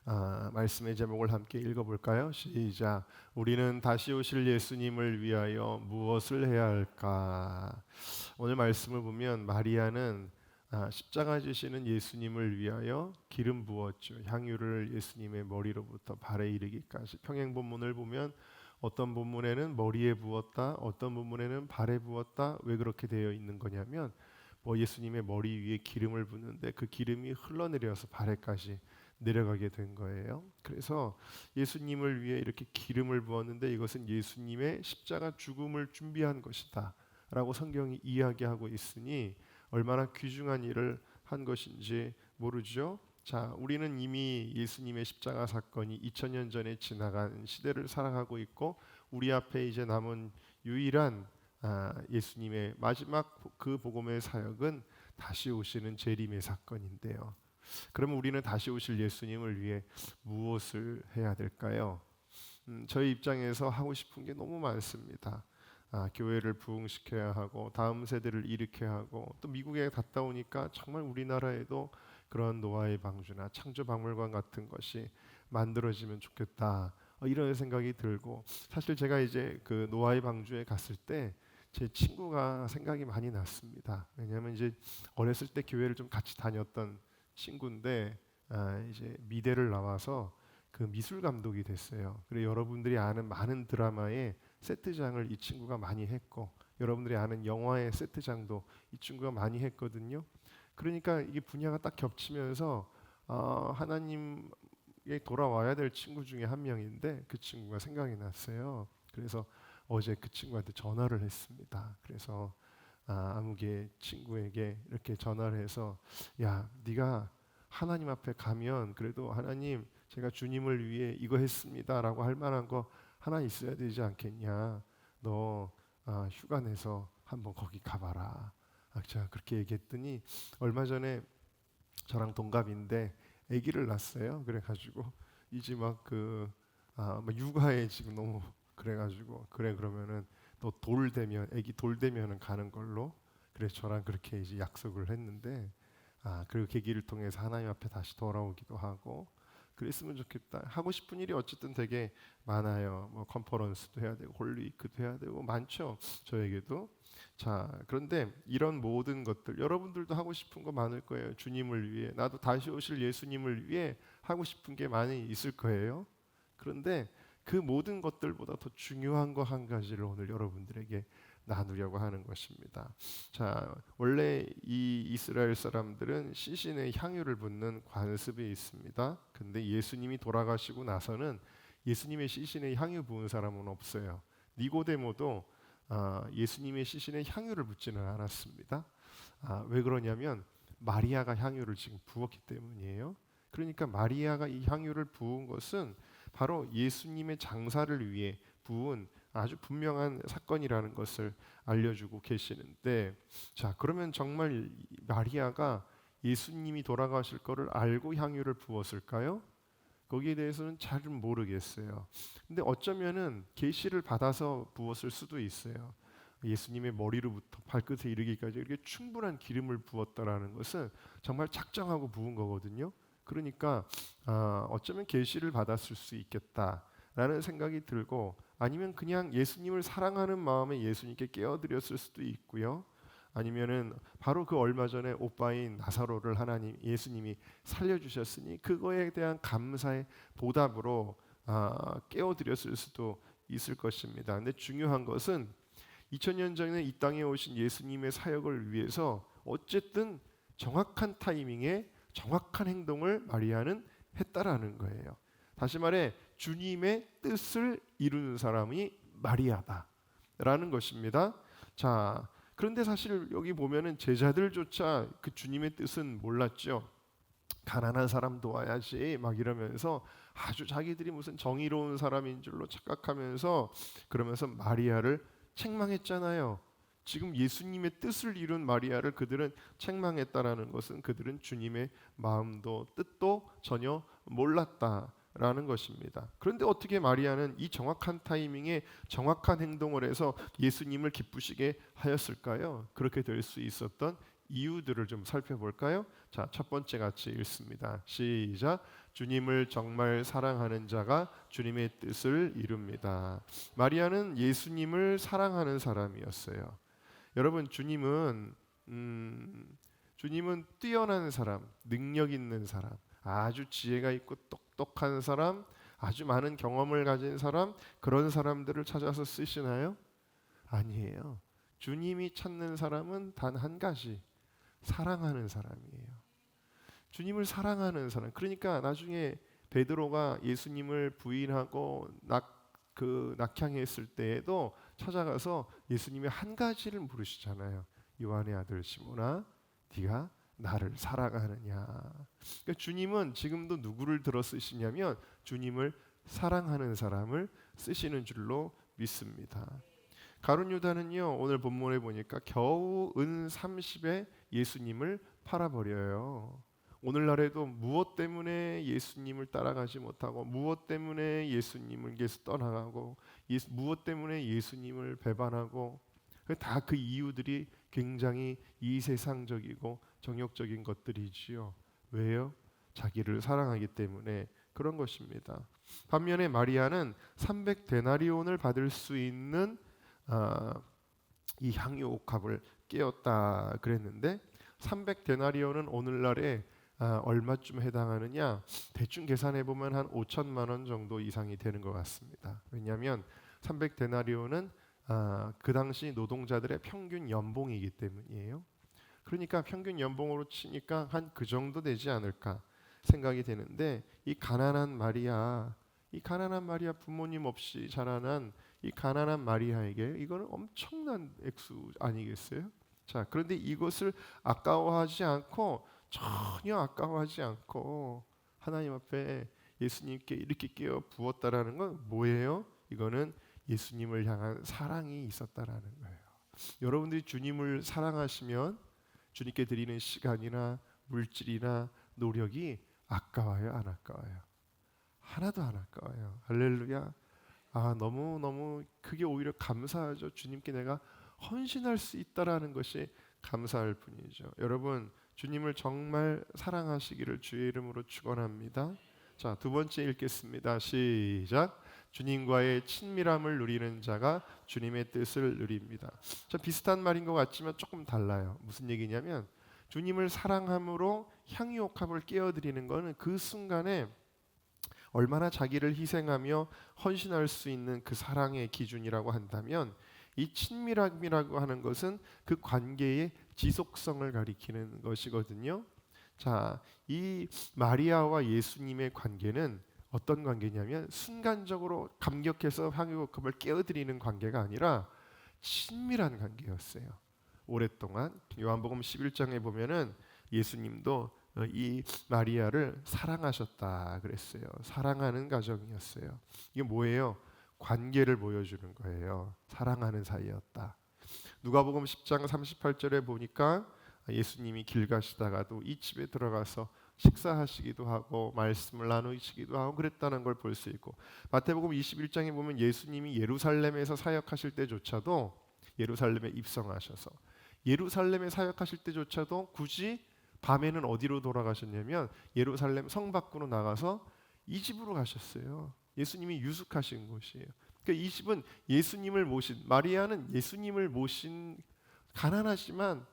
말씀의 제목을 함께 읽어볼까요? 시작. 우리는 다시 오실 예수님을 위하여 무엇을 해야 할까? 오늘 말씀을 보면 마리아는 십자가 지시는 예수님을 위하여 기름 부었죠. 향유를 예수님의 머리로부터 발에 이르기까지. 평행 본문을 보면 어떤 본문에는 머리에 부었다, 어떤 본문에는 발에 부었다. 왜 그렇게 되어 있는 거냐면 예수님의 머리 위에 기름을 붓는데 그 기름이 흘러내려서 발에까지 내려가게 된 거예요. 그래서 예수님을 위해 이렇게 기름을 부었는데 이것은 예수님의 십자가 죽음을 준비한 것이다 라고 성경이 이야기하고 있으니 얼마나 귀중한 일을 한 것인지 모르죠. 자, 우리는 이미 예수님의 십자가 사건이 2000년 전에 지나간 시대를 살아가고 있고 우리 앞에 이제 남은 유일한 예수님의 마지막 그 복음의 사역은 다시 오시는 재림의 사건인데요. 그러면 우리는 다시 오실 예수님을 위해 무엇을 해야 될까요? 저희 입장에서 하고 싶은 게 너무 많습니다. 교회를 부흥시켜야 하고 다음 세대를 일으켜야 하고 또 미국에 갔다 오니까 정말 우리나라에도 그런 노아의 방주나 창조박물관 같은 것이 만들어지면 좋겠다. 이런 생각이 들고 사실 제가 이제 그 노아의 방주에 갔을 때 제 친구가 생각이 많이 났습니다. 왜냐하면 이제 어렸을 때 교회를 좀 같이 다녔던 친구인데 이제 미대를 나와서 그 미술 감독이 됐어요. 그리고 여러분들이 아는 많은 드라마의 세트장을 이 친구가 많이 했고 여러분들이 아는 영화의 세트장도 이 친구가 많이 했거든요. 그러니까 이게 분야가 딱 겹치면서 하나님에 돌아와야 될 친구 중에 한 명인데 그 친구가 생각이 났어요. 그래서 어제 그 친구한테 전화를 했습니다. 그래서 아무개 친구에게 이렇게 전화를 해서 야, 네가 하나님 앞에 가면 그래도 하나님 제가 주님을 위해 이거 했습니다라고 할 만한 거 하나 있어야 되지 않겠냐? 너 휴가 내서 한번 거기 가봐라. 제가 그렇게 얘기했더니 얼마 전에 저랑 동갑인데 아기를 낳았어요. 그래가지고 이제 막 육아에 지금 너무 그래가지고 그래 그러면은 너 돌 되면 아기 돌 되면은 가는 걸로 그래서 저랑 그렇게 이제 약속을 했는데 그리고 계기를 통해서 하나님 앞에 다시 돌아오기도 하고 그랬으면 좋겠다. 하고 싶은 일이 어쨌든 되게 많아요. 뭐 컨퍼런스도 해야 되고 홀리위크도 해야 되고 많죠. 저에게도. 자, 그런데 이런 모든 것들 여러분들도 하고 싶은 거 많을 거예요. 주님을 위해 나도 다시 오실 예수님을 위해 하고 싶은 게 많이 있을 거예요. 그런데 그 모든 것들보다 더 중요한 거 한 가지를 오늘 여러분들에게 나누려고 하는 것입니다. 자, 원래 이 이스라엘 사람들은 시신에 향유를 붓는 관습이 있습니다. 근데 예수님이 돌아가시고 나서는 예수님의 시신에 향유 부은 사람은 없어요. 니고데모도 예수님의 시신에 향유를 붓지는 않았습니다. 왜 그러냐면 마리아가 향유를 지금 부었기 때문이에요. 그러니까 마리아가 이 향유를 부은 것은 바로 예수님의 장사를 위해 부은 아주 분명한 사건이라는 것을 알려주고 계시는데, 자, 그러면 정말 마리아가 예수님이 돌아가실 것을 알고 향유를 부었을까요? 거기에 대해서는 잘은 모르겠어요. 근데 어쩌면은 계시를 받아서 부었을 수도 있어요. 예수님의 머리로부터 발끝에 이르기까지 이렇게 충분한 기름을 부었다라는 것은 정말 작정하고 부은 거거든요. 그러니까 어쩌면 계시를 받았을 수 있겠다라는 생각이 들고 아니면 그냥 예수님을 사랑하는 마음에 예수님께 깨어드렸을 수도 있고요. 아니면은 바로 그 얼마 전에 오빠인 나사로를 하나님 예수님이 살려주셨으니 그거에 대한 감사의 보답으로 깨어드렸을 수도 있을 것입니다. 근데 중요한 것은 2000년 전에 이 땅에 오신 예수님의 사역을 위해서 어쨌든 정확한 타이밍에 정확한 행동을 마리아는 했다라는 거예요. 다시 말해 주님의 뜻을 이루는 사람이 마리아다라는 것입니다. 자, 그런데 사실 여기 보면은 제자들조차 그 주님의 뜻은 몰랐죠. 가난한 사람 도와야지 막 이러면서 아주 자기들이 무슨 정의로운 사람인 줄로 착각하면서 그러면서 마리아를 책망했잖아요. 지금 예수님의 뜻을 이룬 마리아를 그들은 책망했다라는 것은 그들은 주님의 마음도 뜻도 전혀 몰랐다라는 것입니다. 그런데 어떻게 마리아는 이 정확한 타이밍에 정확한 행동을 해서 예수님을 기쁘시게 하였을까요? 그렇게 될 수 있었던 이유들을 좀 살펴볼까요? 자, 첫 번째 같이 읽습니다. 시작. 주님을 정말 사랑하는 자가 주님의 뜻을 이룹니다. 마리아는 예수님을 사랑하는 사람이었어요. 여러분, 주님은 뛰어난 사람, 능력 있는 사람, 아주 지혜가 있고 똑똑한 사람, 아주 많은 경험을 가진 사람, 그런 사람들을 찾아서 쓰시나요? 아니에요. 주님이 찾는 사람은 단 한 가지, 사랑하는 사람이에요. 주님을 사랑하는 사람. 그러니까 나중에 베드로가 예수님을 부인하고 낙향했을 때에도 찾아가서 예수님의 한 가지를 물으시잖아요. 요한의 아들 시몬아, 네가 나를 사랑하느냐. 그러니까 주님은 지금도 누구를 들어 쓰시냐면 주님을 사랑하는 사람을 쓰시는 줄로 믿습니다. 가룟 유다는요, 오늘 본문에 보니까 겨우 은 30에 예수님을 팔아버려요. 오늘날에도 무엇 때문에 예수님을 따라가지 못하고, 무엇 때문에 예수님을께서 떠나가고, 무엇 때문에 예수님을 배반하고, 다 그 이유들이 굉장히 이 세상적이고 정욕적인 것들이지요. 왜요? 자기를 사랑하기 때문에 그런 것입니다. 반면에 마리아는 300데나리온을 받을 수 있는 이 향유 옥합을 깨었다 그랬는데, 300데나리온은 오늘날에 얼마쯤 해당하느냐? 대충 계산해 보면 한 5천만 원 정도 이상이 되는 것 같습니다. 왜냐하면 300데나리온은 그 당시 노동자들의 평균 연봉이기 때문이에요. 그러니까 평균 연봉으로 치니까 한 그 정도 되지 않을까 생각이 되는데, 이 가난한 마리아 부모님 없이 자라난 이 가난한 마리아에게 이거는 엄청난 액수 아니겠어요? 자, 그런데 이것을 전혀 아까워하지 않고 하나님 앞에 예수님께 이렇게 깨어 부었다라는 건 뭐예요? 이거는 예수님을 향한 사랑이 있었다라는 거예요. 여러분들이 주님을 사랑하시면 주님께 드리는 시간이나 물질이나 노력이 아까워요, 안 아까워요? 하나도 안 아까워요. 할렐루야. 너무 그게 오히려 감사하죠. 주님께 내가 헌신할 수 있다라는 것이 감사할 뿐이죠. 여러분, 주님을 정말 사랑하시기를 주의 이름으로 축원합니다. 자, 두 번째 읽겠습니다. 시작. 주님과의 친밀함을 누리는 자가 주님의 뜻을 누립니다. 자, 비슷한 말인 것 같지만 조금 달라요. 무슨 얘기냐면, 주님을 사랑함으로 향유옥합을 깨어드리는 것은 그 순간에 얼마나 자기를 희생하며 헌신할 수 있는 그 사랑의 기준이라고 한다면, 이 친밀함이라고 하는 것은 그 관계의 지속성을 가리키는 것이거든요. 자, 이 마리아와 예수님의 관계는 어떤 관계냐면, 순간적으로 감격해서 향유옥합을 깨어드리는 관계가 아니라 친밀한 관계였어요. 오랫동안 요한복음 11장에 보면은 예수님도 이 마리아를 사랑하셨다 그랬어요. 사랑하는 가정이었어요. 이게 뭐예요? 관계를 보여주는 거예요. 사랑하는 사이였다. 누가복음 10장 38절에 보니까 예수님이 길 가시다가도 이 집에 들어가서 식사하시기도 하고 말씀을 나누시기도 하고 그랬다는 걸 볼 수 있고, 마태복음 21장에 보면 예수님이 예루살렘에서 사역하실 때조차도, 예루살렘에 입성하셔서 예루살렘에 사역하실 때조차도 굳이 밤에는 어디로 돌아가셨냐면 예루살렘 성 밖으로 나가서 이 집으로 가셨어요. 예수님이 유숙하신 곳이에요. 그러니까 이 집은 예수님을 모신, 마리아는 예수님을 모신, 가난하지만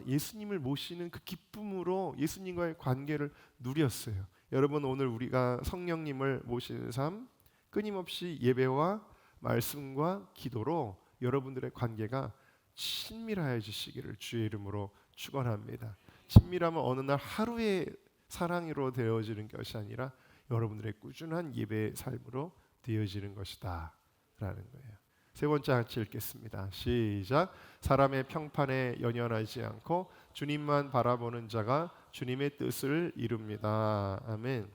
예수님을 모시는 그 기쁨으로 예수님과의 관계를 누렸어요. 여러분, 오늘 우리가 성령님을 모시는 삶, 끊임없이 예배와 말씀과 기도로 여러분들의 관계가 친밀해지시기를 주의 이름으로 축원합니다. 친밀함은 어느 날 하루의 사랑으로 되어지는 것이 아니라 여러분들의 꾸준한 예배의 삶으로 되어지는 것이다 라는 거예요. 세 번째 같이 읽겠습니다. 시작. 사람의 평판에 연연하지 않고 주님만 바라보는 자가 주님의 뜻을 이룹니다. 아멘.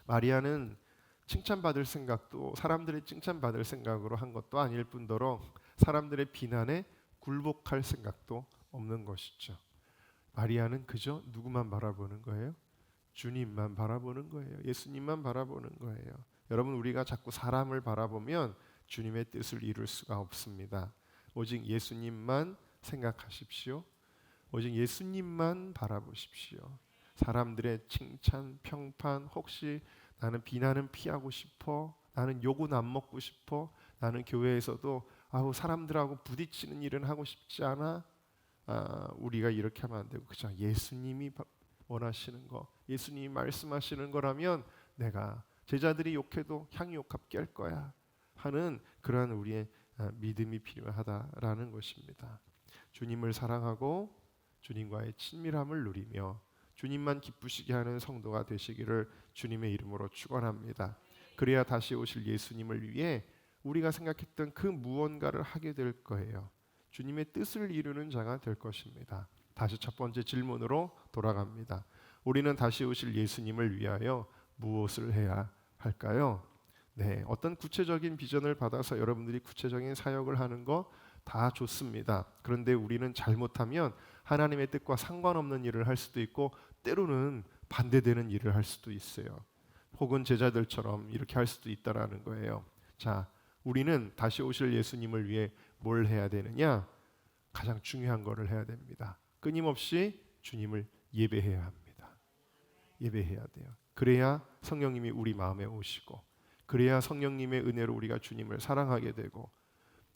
마리아는 칭찬받을 생각도 사람들의 칭찬받을 생각으로 한 것도 아닐 뿐더러 사람들의 비난에 굴복할 생각도 없는 것이죠. 마리아는 그저 누구만 바라보는 거예요? 주님만 바라보는 거예요. 예수님만 바라보는 거예요. 여러분, 우리가 자꾸 사람을 바라보면 주님의 뜻을 이룰 수가 없습니다. 오직 예수님만 생각하십시오. 오직 예수님만 바라보십시오. 사람들의 칭찬, 평판, 혹시 나는 비난은 피하고 싶어, 나는 욕은 안 먹고 싶어, 나는 교회에서도 사람들하고 부딪히는 일은 하고 싶지 않아. 우리가 이렇게 하면 안 되고 그죠? 예수님이 원하시는 거, 예수님이 말씀하시는 거라면 내가 제자들이 욕해도 향유옥합게 할 거야 하는 그러한 우리의 믿음이 필요하다라는 것입니다. 주님을 사랑하고 주님과의 친밀함을 누리며 주님만 기쁘시게 하는 성도가 되시기를 주님의 이름으로 축원합니다. 그래야 다시 오실 예수님을 위해 우리가 생각했던 그 무언가를 하게 될 거예요. 주님의 뜻을 이루는 자가 될 것입니다. 다시 첫 번째 질문으로 돌아갑니다. 우리는 다시 오실 예수님을 위하여 무엇을 해야 할까요? 네, 어떤 구체적인 비전을 받아서 여러분들이 구체적인 사역을 하는 거 다 좋습니다. 그런데 우리는 잘못하면 하나님의 뜻과 상관없는 일을 할 수도 있고 때로는 반대되는 일을 할 수도 있어요. 혹은 제자들처럼 이렇게 할 수도 있다라는 거예요. 자, 우리는 다시 오실 예수님을 위해 뭘 해야 되느냐? 가장 중요한 거를 해야 됩니다. 끊임없이 주님을 예배해야 합니다. 예배해야 돼요. 그래야 성령님이 우리 마음에 오시고, 그래야 성령님의 은혜로 우리가 주님을 사랑하게 되고,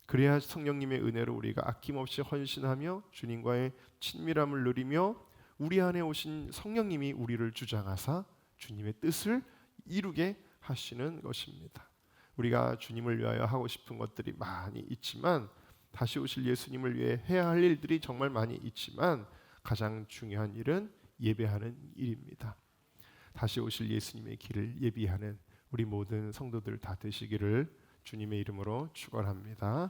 그래야 성령님의 은혜로 우리가 아낌없이 헌신하며 주님과의 친밀함을 누리며 우리 안에 오신 성령님이 우리를 주장하사 주님의 뜻을 이루게 하시는 것입니다. 우리가 주님을 위하여 하고 싶은 것들이 많이 있지만, 다시 오실 예수님을 위해 해야 할 일들이 정말 많이 있지만 가장 중요한 일은 예배하는 일입니다. 다시 오실 예수님의 길을 예비하는 우리 모든 성도들 다 되시기를 주님의 이름으로 축원합니다.